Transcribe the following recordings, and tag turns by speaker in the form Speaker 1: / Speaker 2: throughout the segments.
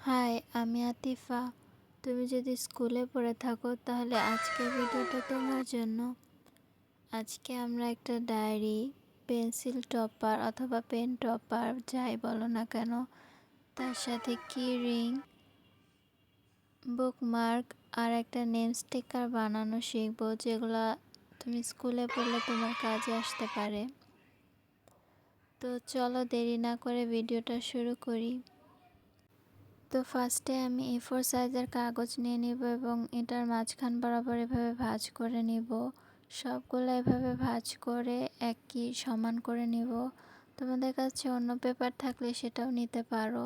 Speaker 1: High, আমি আতিফা। তুমি যদি স্কুলে পড়ে থাকো তাহলে আজকের ভিডিওটা তোমার জন্য। আজকে আমরা একটা ডায়েরি, পেন্সিল টপার অথবা পেন টপার যাই বলো না কেন, তার সাথে কি রিং, বুকমার্ক আর একটা নেম স্টিকার বানানো শিখবো, যেগুলো তুমি স্কুলে পড়লে তোমার কাজে আসতে পারে। তো চলো দেরি না করে ভিডিওটা শুরু করি। তো ফার্স্টে আমি A4 সাইজের কাগজ নিয়ে নিব এবং এটার মাঝখান বরাবর এভাবে ভাঁজ করে নিব। সবগুলো এভাবে ভাঁজ করে একই সমান করে নিব। তোমাদের কাছে অন্য পেপার থাকলে সেটাও নিতে পারো।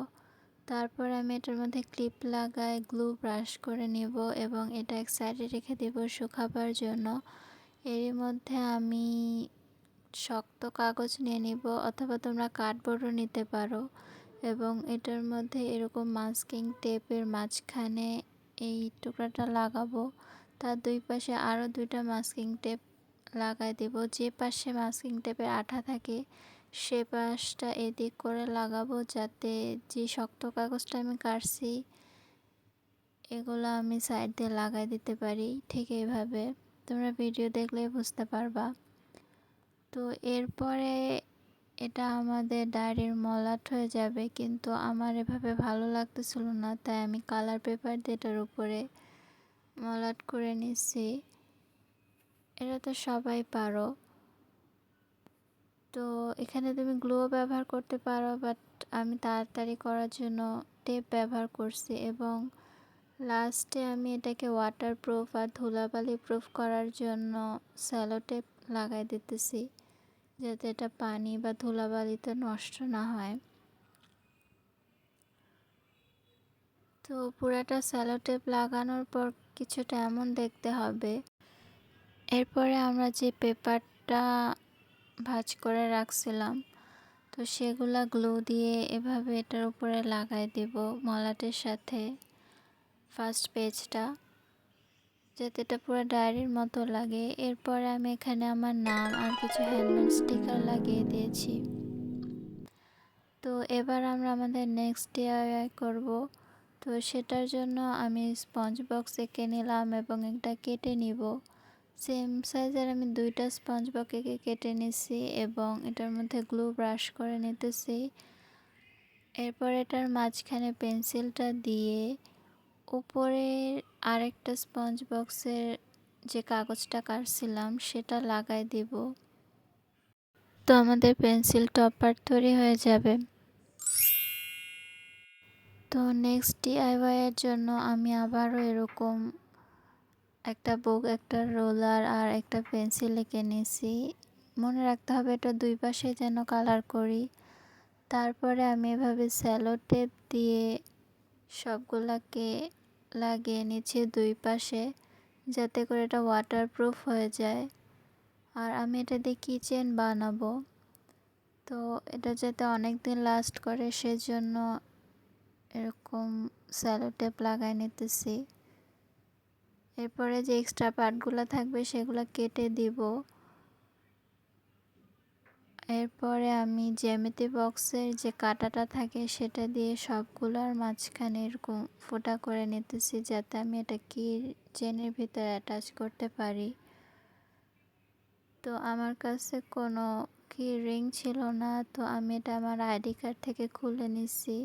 Speaker 1: তারপর আমি এটার মধ্যে ক্লিপ লাগায় গ্লু ব্রাশ করে নিব এবং এটা এক সাইডে রেখে দেব শুকাবার জন্য। এরই মধ্যে আমি শক্ত কাগজ নিয়ে নিব অথবা তোমরা কার্ডবোর্ডও নিতে পারো এবং এটার মধ্যে এরকম মাস্কিং টেপের মাঝখানে এই টুকরাটা লাগাবো। তার দুই পাশে আরও দুইটা মাস্কিং টেপ লাগাই দেব। যে পাশে মাস্কিং টেপের আঠা থাকে সে পাশটা এদিক করে লাগাবো, যাতে যে শক্ত কাগজটা আমি কাটছি এগুলো আমি সাইড দিয়ে লাগাই দিতে পারি। ঠিক এইভাবে তোমরা ভিডিও দেখলেই বুঝতে পারবা। তো এরপরে এটা আমাদের ডায়েরির মলাট হয়ে যাবে, কিন্তু আমার এভাবে ভালো লাগতেছিল না, তাই আমি কালার পেপার দিয়ে এটার উপরে মলাট করে নিচ্ছি। এটা তো সবাই পারো। তো এখানে তুমি গ্লুও ব্যবহার করতে পারো, বাট আমি তাড়াতাড়ি করার জন্য টেপ ব্যবহার করছি এবং লাস্টে আমি এটাকে ওয়াটারপ্রুফ আর ধুলাবালি প্রুফ করার জন্য স্যালো টেপ লাগাই দিতেছি, যাতে এটা পানি বা ধুলাবালিতে নষ্ট না হয়। তো পুরাটা স্যালো টেপ লাগানোর পর কিছুটা এমন দেখতে হবে। এরপরে আমরা যে পেপারটা ভাঁজ করে রাখছিলাম, তো সেগুলা গ্লু দিয়ে এভাবে এটার উপরে লাগাই দেব মলাটের সাথে ফার্স্ট পেজটা, যাতে এটা পুরো ডায়েরির মতো লাগে। এরপরে আমি এখানে আমার নাম আর কিছু হ্যান্ডমেড স্টিকার লাগিয়ে দিয়েছি। তো এবার আমরা আমাদের নেক্সট DIY করব। তো সেটার জন্য আমি স্পঞ্জ বক্স এঁকে নিলাম এবং একটা কেটে নিব। সেম সাইজের আমি দুইটা স্পঞ্জ বক্স এঁকে কেটে নিছি এবং এটার মধ্যে গ্লু ব্রাশ করে নিতেছি। এরপর এটার মাঝখানে পেন্সিলটা দিয়ে উপরের আরেকটা স্পঞ্জ বক্সের যে কাগজটা কাটছিলাম সেটা লাগাই দিব। তো আমাদের পেন্সিল টপার তৈরি হয়ে যাবে। তো নেক্সট DIY এর জন্য আমি আবারও এরকম একটা বুক, একটা রোলার আর একটা পেন্সিল এঁকে নিয়েছি। মনে রাখতে হবে এটা দুই পাশে যেন কালার করি। তারপরে আমি এভাবে স্যালো টেপ দিয়ে সবগুলাকে লাগিয়ে নিচ্ছি দুই পাশে, যাতে করে এটা ওয়াটারপ্রুফ হয়ে যায়। আর আমি এটা দিয়ে কিচেন বানাবো, তো এটা যাতে অনেক দিন লাস্ট করে সেজন্য এরকম স্যালো টেপ লাগাই নিতেছি। এরপরে যে এক্সট্রা পার্টগুলো থাকবে সেগুলো কেটে দিব। এরপরে আমি জ্যামিতি বক্সের যে কাঁটাটা থাকে সেটা দিয়ে সবগুলোর মাঝখানে এরকম ফোঁটা করে নিতেছি, যাতে আমি এটা চেনের ভিতরে অ্যাটাচ করতে পারি। তো আমার কাছে কোনো রিং ছিল না, তো আমি এটা আমার আইডি কার্ড থেকে খুলে নিছি।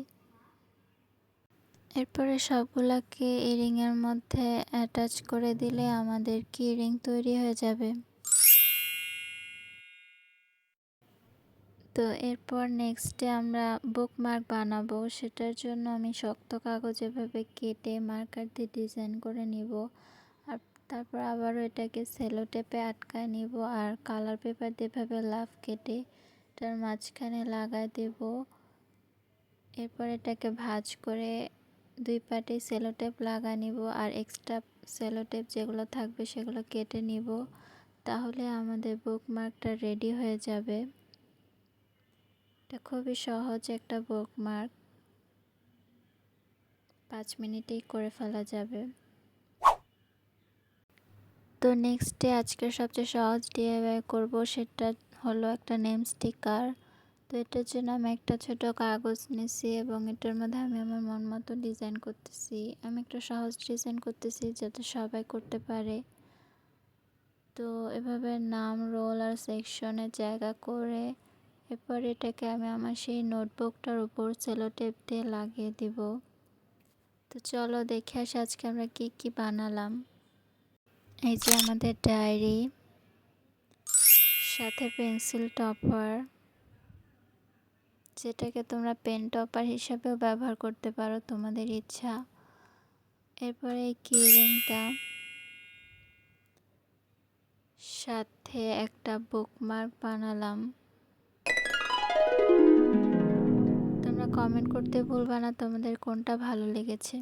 Speaker 1: এরপরে সবগুলাকে এই রিংয়ের মধ্যে অ্যাটাচ করে দিলে আমাদের রিং তৈরি হয়ে যাবে। তো এরপর নেক্সটে আমরা বুকমার্ক বানাবো। সেটার জন্য আমি শক্ত কাগজ এভাবে কেটে মার্কার দিয়ে ডিজাইন করে নিব। আর তারপর আবারও এটাকে সেলো টেপে আটকায় নিব আর কালার পেপার দিয়ে এভাবে লাফ কেটে এটার মাঝখানে লাগাই দেব। এরপর এটাকে ভাঁজ করে দুই পাটে সেলো টেপ লাগা নিব আর এক্সট্রা সেলো টেপ যেগুলো থাকবে সেগুলো কেটে নিব। তাহলে আমাদের বুকমার্কটা রেডি হয়ে যাবে। এটা খুবই সহজ একটা বুকমার্ক, 5 মিনিটেই করে ফেলা যাবে। তো নেক্সটে আজকের সবচেয়ে সহজ DIY করব, সেটা হলো একটা নেম স্টিকার। তো এটার জন্য আমি একটা ছোট কাগজ নিছি এবং এটার মধ্যে আমি আমার মন মতো ডিজাইন করতেছি। আমি একটা সহজ ডিজাইন করতেছি যাতে সবাই করতে পারে। তো এভাবে নাম, রোল আর সেকশনের জায়গা করে এরপর এটাকে আমি আমার সেই নোটবুকটার উপর সেলো টেপ দিয়ে লাগিয়ে দিব। তো চলো দেখে আসি আজকে আমরা কি কি বানালাম। এই যে আমাদের ডায়েরি, সাথে পেন্সিল টপার, যেটাকে তোমরা পেন টপার হিসাবেও ব্যবহার করতে পারো তোমাদের ইচ্ছা। এরপরে এই কিরিংটা, সাথে একটা বুকমার্ক বানালাম। তোমরা কমেন্ট করতে ভুলবা না তোমাদের কোনটা ভালো লেগেছে।